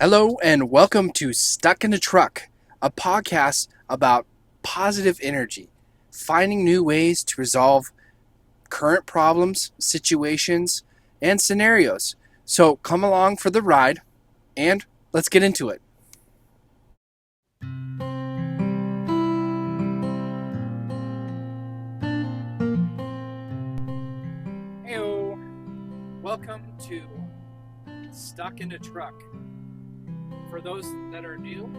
Hello and welcome to Stuck in a Truck, a podcast about positive energy, finding new ways to resolve current problems, situations, and scenarios. So come along for the ride and let's get into it. Heyo, welcome to Stuck in a Truck. For those that are new,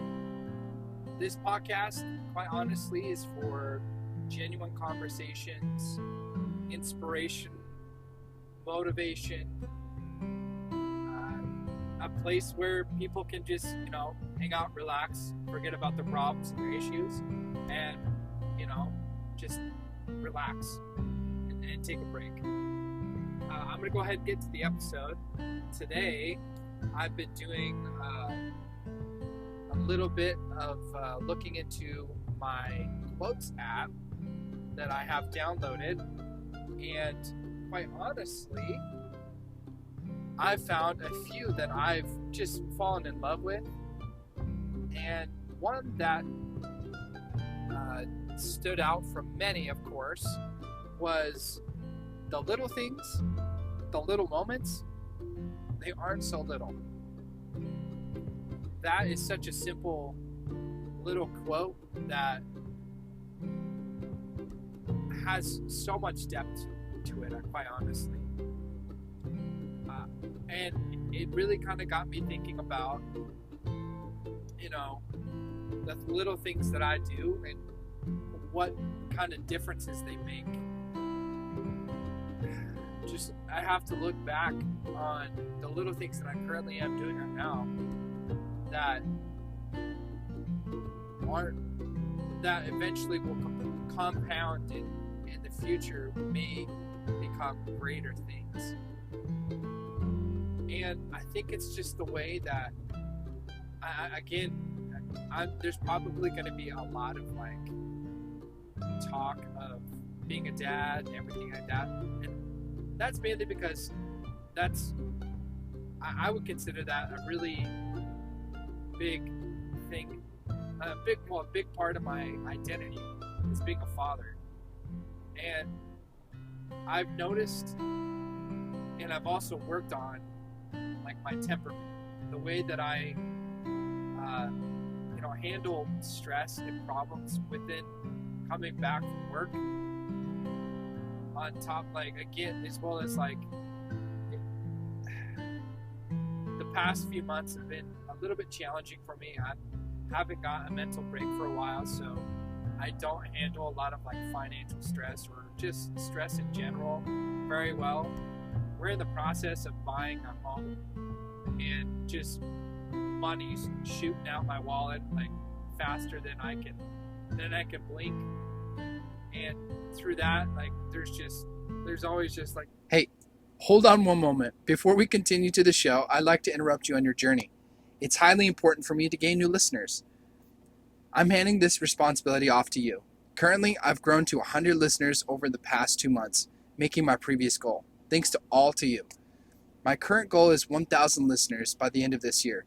this podcast, quite honestly, is for genuine conversations, inspiration, motivation, a place where people can just, hang out, relax, forget about their problems and their issues, and, just relax and take a break. I'm going to go ahead and get to the episode. Today, I've been doing a little bit of looking into my quotes app that I have downloaded, and quite honestly, I've found a few that I've just fallen in love with, and one that stood out from many, of course, was the little things, the little moments, they aren't so little. That is such a simple little quote that has so much depth to it, quite honestly. And it really kind of got me thinking about, the little things that I do and what kind of differences they make. Just, I have to look back on the little things that I currently am doing right now that eventually will compound in the future, may become greater things. And I think it's just the way that, there's probably going to be a lot of talk of being a dad and everything like that. And that's mainly because I would consider that a really big thing, a big part of my identity is being a father. And I've noticed, and I've also worked on, my temperament, the way that I, handle stress and problems within coming back from work. On top, again, as well as the past few months have been a little bit challenging for me. I haven't got a mental break for a while, so I don't handle a lot of financial stress or just stress in general very well. We're in the process of buying a home, and just money's shooting out my wallet faster than I can blink. And through that, there's always just hey, hold on one moment. Before we continue to the show, I'd like to interrupt you on your journey. It's highly important for me to gain new listeners. I'm handing this responsibility off to you. Currently, I've grown to 100 listeners over the past 2 months, making my previous goal. Thanks to all to you. My current goal is 1,000 listeners by the end of this year.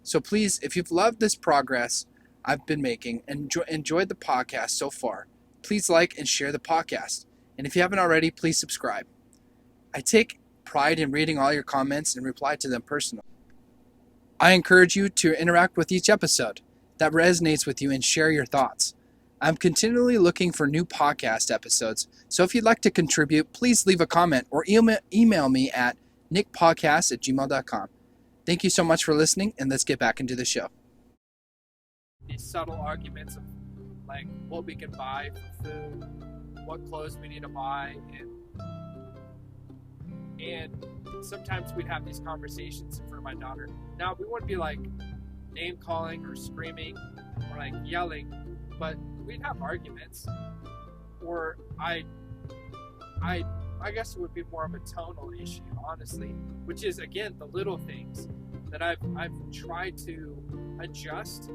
So please, if you've loved this progress I've been making and enjoyed the podcast so far, please like and share the podcast. And if you haven't already, please subscribe. I take pride in reading all your comments and reply to them personally. I encourage you to interact with each episode that resonates with you and share your thoughts. I'm continually looking for new podcast episodes, so if you'd like to contribute, please leave a comment or email me at nickpodcast@gmail.com. Thank you so much for listening, and let's get back into the show. These subtle arguments of what we can buy for food, what clothes we need to buy, and sometimes we'd have these conversations in front of my daughter. Now, we wouldn't be name calling or screaming or yelling, but we'd have arguments. Or I guess it would be more of a tonal issue, honestly, which is, again, the little things that I've tried to adjust,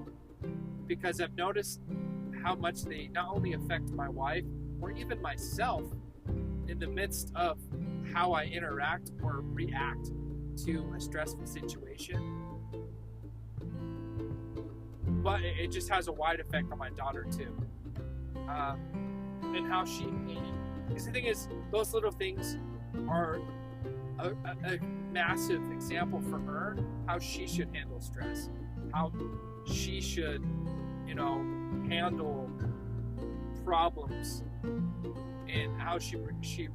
because I've noticed how much they not only affect my wife or even myself in the midst of how I interact or react to a stressful situation. but it just has a wide effect on my daughter too. And how she, because the thing is, those little things are a massive example for her, how she should handle stress, how she should, handle problems, and how she should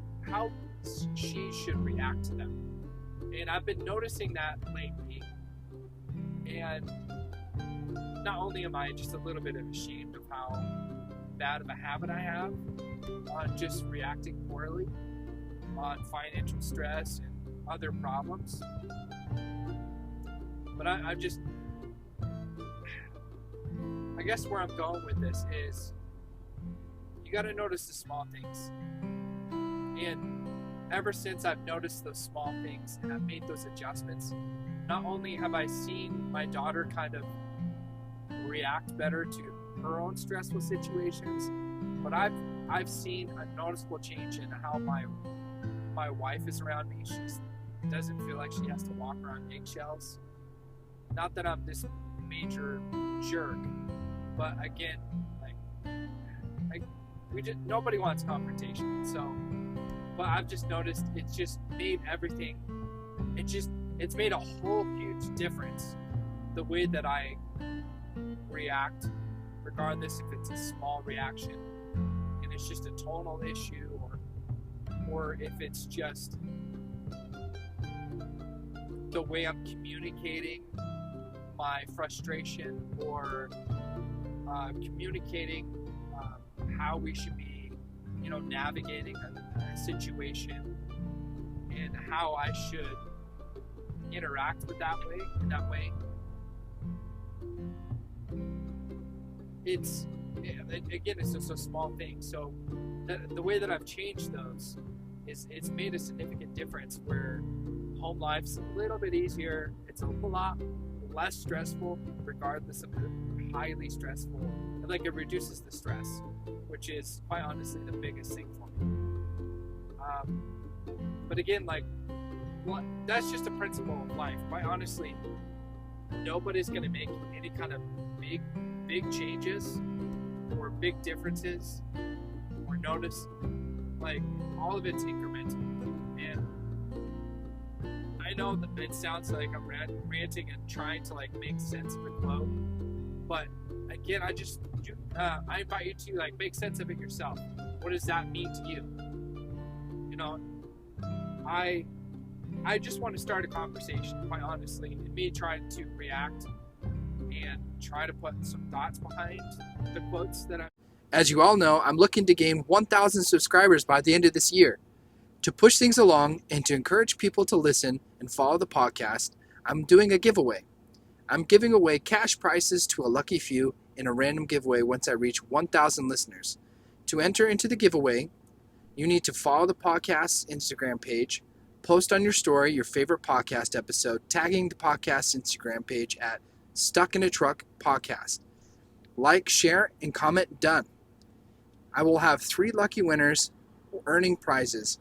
react to them. And I've been noticing that lately, and not only am I just a little bit ashamed of how bad of a habit I have on just reacting poorly on financial stress and other problems, but I guess where I'm going with this is you got to notice the small things. And ever since I've noticed those small things and I've made those adjustments, not only have I seen my daughter kind of react better to her own stressful situations, but I've seen a noticeable change in how my wife is around me. She doesn't feel like she has to walk around eggshells. Not that I'm this major jerk, but again, nobody wants confrontation. So, but I've just noticed it's just made everything. It's made a whole huge difference the way that I react, regardless if it's a small reaction and it's just a tonal issue, or if it's just the way I'm communicating my frustration, or communicating how we should be, navigating a situation, and how I should interact with in that way. It's just a small thing. So the way that I've changed those is it's made a significant difference, where home life's a little bit easier. It's a lot less stressful, regardless of the highly stressful. It reduces the stress, which is quite honestly the biggest thing for me. But again, that's just a principle of life. Quite honestly, nobody's going to make any kind of big changes or big differences or notice. All of it's incremental. And I know that it sounds like I'm ranting and trying to make sense of a quote, but again, I invite you to make sense of it yourself. What does that mean to you? I just want to start a conversation, quite honestly, and me trying to react and try to put some thoughts behind the quotes that I'm. As you all know, I'm looking to gain 1,000 subscribers by the end of this year. To push things along and to encourage people to listen and follow the podcast, I'm doing a giveaway. I'm giving away cash prizes to a lucky few in a random giveaway once I reach 1,000 listeners. To enter into the giveaway, you need to follow the podcast's Instagram page, post on your story your favorite podcast episode, tagging the podcast's Instagram page at Stuck in a Truck Podcast. Like, share, and comment done. I will have 3 lucky winners earning prizes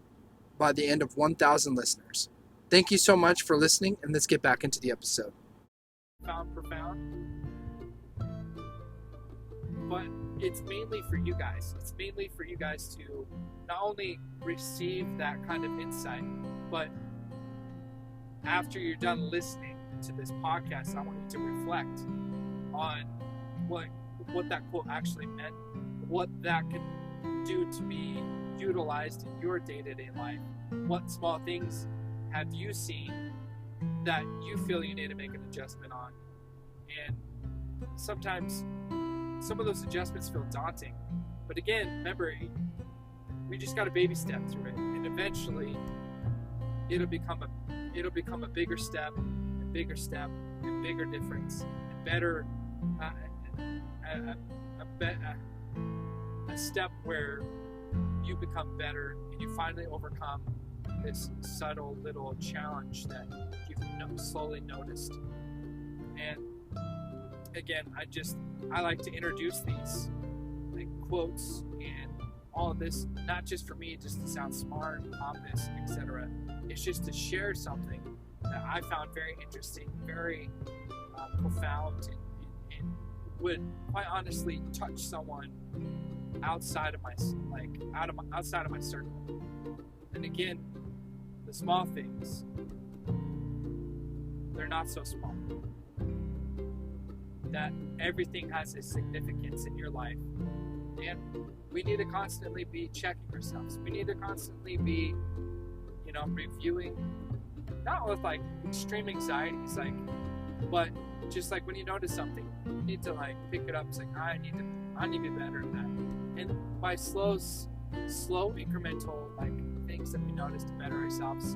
by the end of 1,000 listeners. Thank you so much for listening, and let's get back into the episode. Found profound, but it's mainly for you guys. It's mainly for you guys to not only receive that kind of insight, but after you're done listening to this podcast, I want you to reflect on what that quote actually meant, what that could do to be utilized in your day-to-day life. What small things have you seen that you feel you need to make an adjustment on? And sometimes some of those adjustments feel daunting, but again, remember, we just got to baby step through it, and eventually it'll become a bigger step and bigger step and bigger difference and better, a step where you become better and you finally overcome this subtle little challenge that you've slowly noticed. And again, I like to introduce these quotes and all of this, not just for me just to sound smart, pompous, etc. It's just to share something that I found very interesting, very profound in would quite honestly touch someone outside of my outside of my circle. And again, the small things, they're not so small. That everything has a significance in your life, and we need to constantly be checking ourselves. We need to constantly be, reviewing, not with like extreme anxieties, but just like when you notice something, you need to like pick it up. It's like I need to be better at that. And by slow incremental like things that we notice to better ourselves,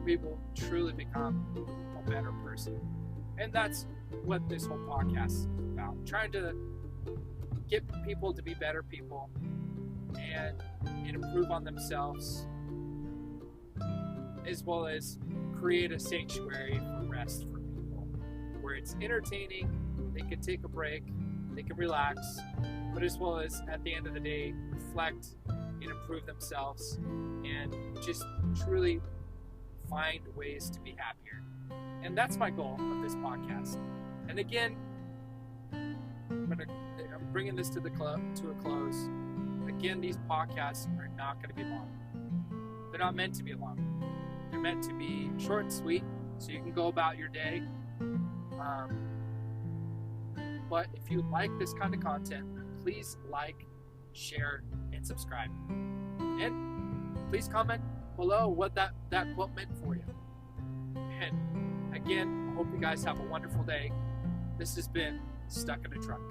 we will truly become a better person. And that's what this whole podcast is about. Trying to get people to be better people and improve on themselves, as well as create a sanctuary for rest for people where it's entertaining, they can take a break, they can relax, but as well as at the end of the day reflect and improve themselves and just truly find ways to be happier. And that's my goal of this podcast. And again, I'm bringing this to a close. Again, these podcasts are not going to be long. They're not meant to be long. They're meant to be short and sweet, so you can go about your day. But if you like this kind of content, please like, share, and subscribe. And please comment below what that quote meant for you. And again, I hope you guys have a wonderful day. This has been Stuck in a Truck.